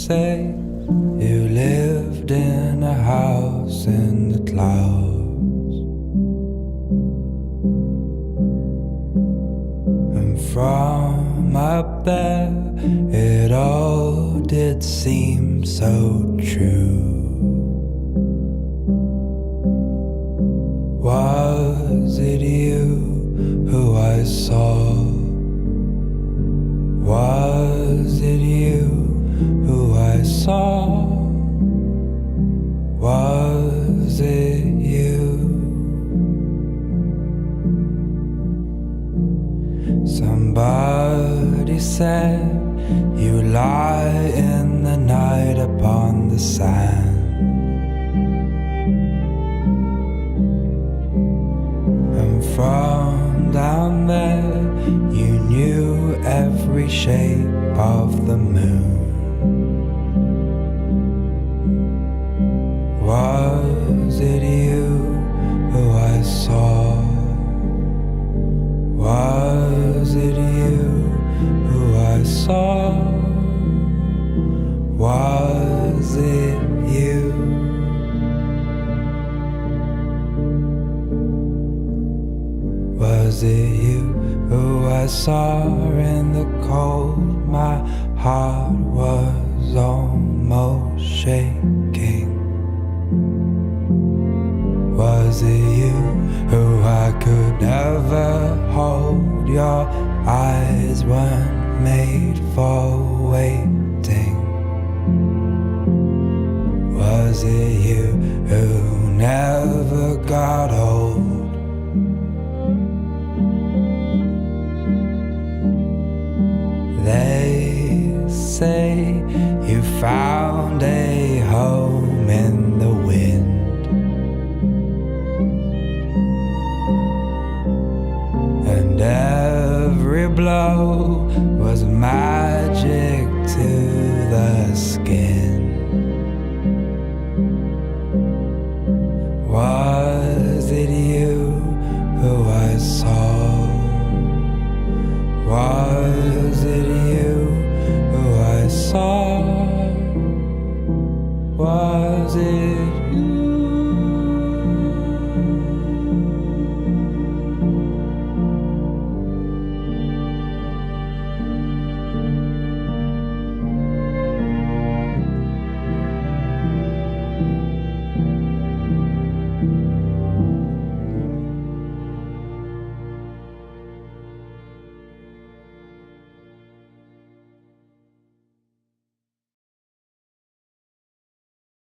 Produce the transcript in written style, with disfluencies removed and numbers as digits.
say you lived in a house in the clouds, and from up there it all did seem so true. Was it you who I saw? Was it you who I saw? Was it you? Somebody said you lie in the night upon the sand, and from down there you knew every shape of the moon. Was it you who I saw? Was it you who I saw? Was it you? Was it you who I saw in the cold? My heart was almost shaking. Was it you who I could never hold? Your eyes weren't made for waiting.